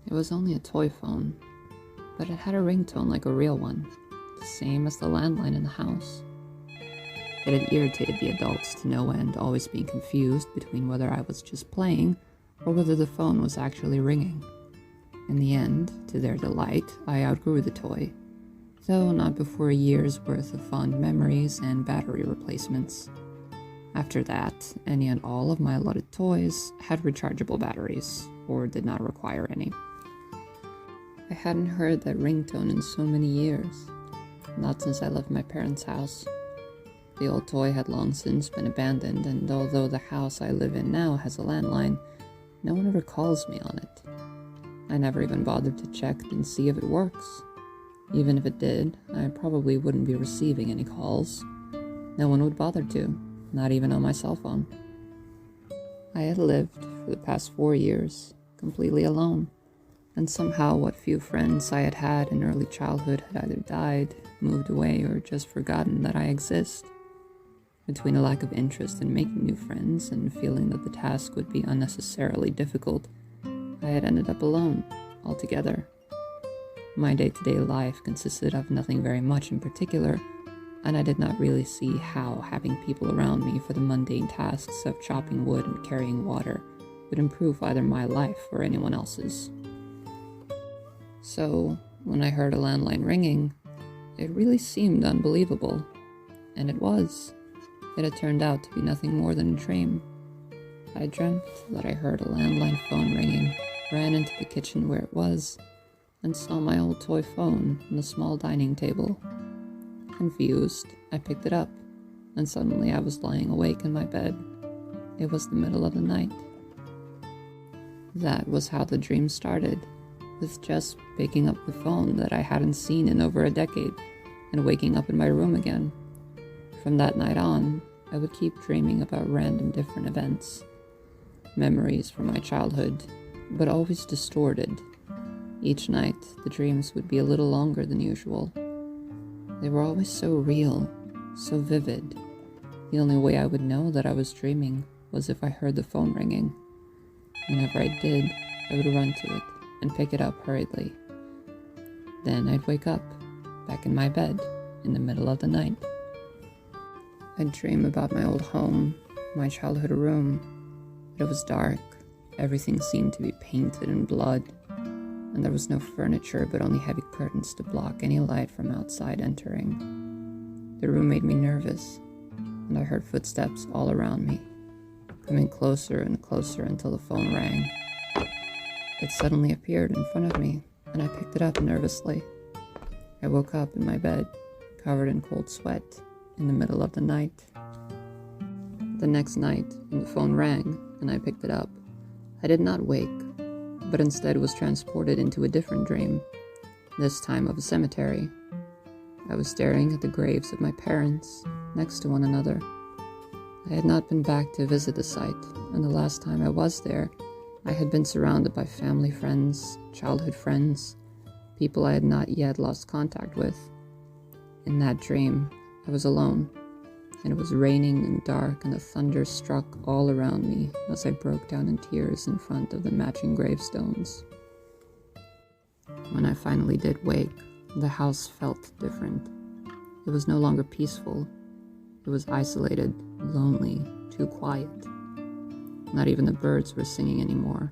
It was only a toy phone, but it had a ringtone like a real one, the same as the landline in the house. It had irritated the adults to no end, always being confused between whether I was just playing or whether the phone was actually ringing. In the end, to their delight, I outgrew the toy, though not before a year's worth of fond memories and battery replacements. After that, any and all of my allotted toys had rechargeable batteries, or did not require any. I hadn't heard that ringtone in so many years, not since I left my parents' house. The old toy had long since been abandoned, and although the house I live in now has a landline, no one ever calls me on it. I never even bothered to check and see if it works. Even if it did, I probably wouldn't be receiving any calls. No one would bother to, not even on my cell phone. I had lived, for the past 4 years, completely alone, and somehow what few friends I had had in early childhood had either died, moved away, or just forgotten that I exist. Between a lack of interest in making new friends and feeling that the task would be unnecessarily difficult, I had ended up alone, altogether. My day-to-day life consisted of nothing very much in particular, and I did not really see how having people around me for the mundane tasks of chopping wood and carrying water would improve either my life or anyone else's. So, when I heard a landline ringing, it really seemed unbelievable, and it was. It had turned out to be nothing more than a dream. I dreamt that I heard a landline phone ringing, ran into the kitchen where it was, and saw my old toy phone on the small dining table. Confused, I picked it up, and suddenly I was lying awake in my bed. It was the middle of the night. That was how the dream started, with just picking up the phone that I hadn't seen in over a decade, and waking up in my room again. From that night on, I would keep dreaming about random different events. Memories from my childhood, but always distorted. Each night, the dreams would be a little longer than usual. They were always so real, so vivid. The only way I would know that I was dreaming was if I heard the phone ringing. Whenever I did, I would run to it and pick it up hurriedly. Then I'd wake up, back in my bed, in the middle of the night. I'd dream about my old home, my childhood room. It was dark, everything seemed to be painted in blood, and there was no furniture but only heavy curtains to block any light from outside entering. The room made me nervous, and I heard footsteps all around me, coming closer and closer until the phone rang. It suddenly appeared in front of me, and I picked it up nervously. I woke up in my bed, covered in cold sweat, in the middle of the night. The next night, when the phone rang, and I picked it up, I did not wake, but instead was transported into a different dream, this time of a cemetery. I was staring at the graves of my parents, next to one another. I had not been back to visit the site, and the last time I was there, I had been surrounded by family friends, childhood friends, people I had not yet lost contact with. In that dream, I was alone, and it was raining and dark, and the thunder struck all around me as I broke down in tears in front of the matching gravestones. When I finally did wake, the house felt different. It was no longer peaceful. It was isolated, lonely, too quiet. Not even the birds were singing anymore.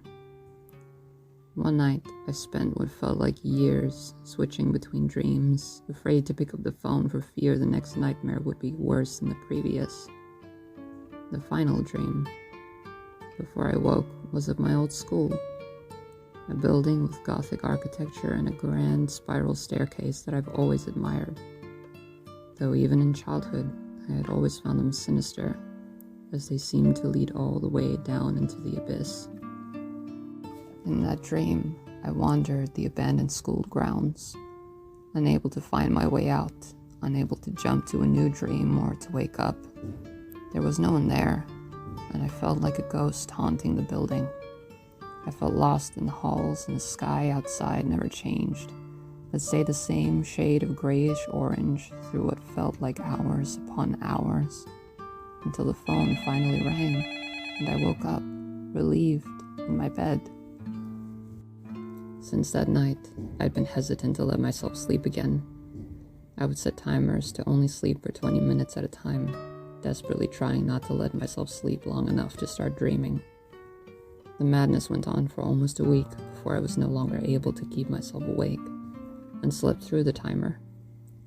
One night, I spent what felt like years switching between dreams, afraid to pick up the phone for fear the next nightmare would be worse than the previous. The final dream, before I woke, was of my old school. A building with Gothic architecture and a grand spiral staircase that I've always admired. Though even in childhood, I had always found them sinister, as they seemed to lead all the way down into the abyss. In that dream, I wandered the abandoned school grounds, unable to find my way out, unable to jump to a new dream or to wake up. There was no one there, and I felt like a ghost haunting the building. I felt lost in the halls, and the sky outside never changed, but stayed the same shade of grayish-orange through what felt like hours upon hours, until the phone finally rang, and I woke up, relieved, in my bed. Since that night, I'd been hesitant to let myself sleep again. I would set timers to only sleep for 20 minutes at a time, desperately trying not to let myself sleep long enough to start dreaming. The madness went on for almost a week before I was no longer able to keep myself awake, and slept through the timer.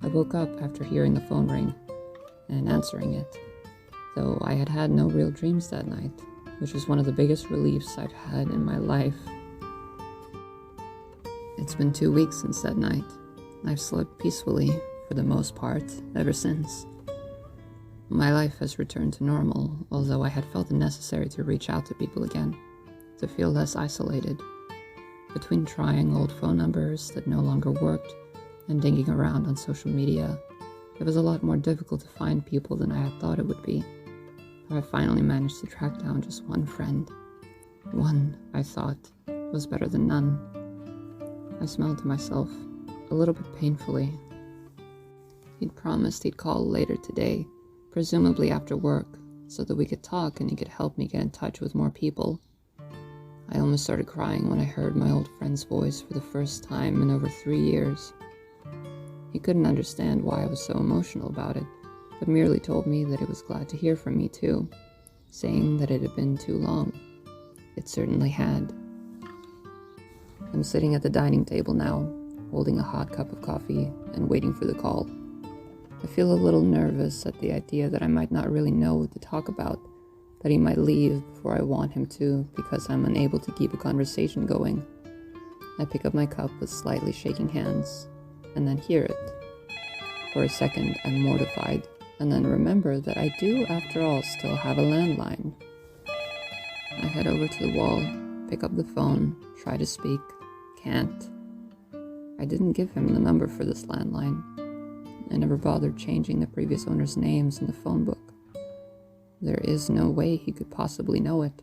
I woke up after hearing the phone ring and answering it, though I had had no real dreams that night, which was one of the biggest reliefs I've had in my life. It's been 2 weeks since that night. I've slept peacefully, for the most part, ever since. My life has returned to normal, although I had felt it necessary to reach out to people again, to feel less isolated. Between trying old phone numbers that no longer worked and digging around on social media, it was a lot more difficult to find people than I had thought it would be. But I finally managed to track down just one friend. One, I thought, was better than none. I smiled to myself, a little bit painfully. He'd promised he'd call later today, presumably after work, so that we could talk and he could help me get in touch with more people. I almost started crying when I heard my old friend's voice for the first time in over 3 years. He couldn't understand why I was so emotional about it, but merely told me that he was glad to hear from me too, saying that it had been too long. It certainly had. I'm sitting at the dining table now, holding a hot cup of coffee and waiting for the call. I feel a little nervous at the idea that I might not really know what to talk about, that he might leave before I want him to because I'm unable to keep a conversation going. I pick up my cup with slightly shaking hands, and then hear it. For a second, I'm mortified, and then remember that I do, after all, still have a landline. I head over to the wall, pick up the phone, try to speak. Can't. I didn't give him the number for this landline. I never bothered changing the previous owner's names in the phone book. There is no way he could possibly know it.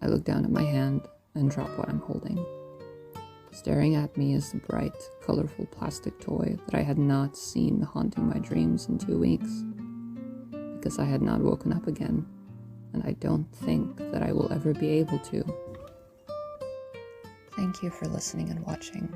I look down at my hand and drop what I'm holding. Staring at me is the bright, colorful plastic toy that I had not seen haunting my dreams in 2 weeks, because I had not woken up again, and I don't think that I will ever be able to. Thank you for listening and watching.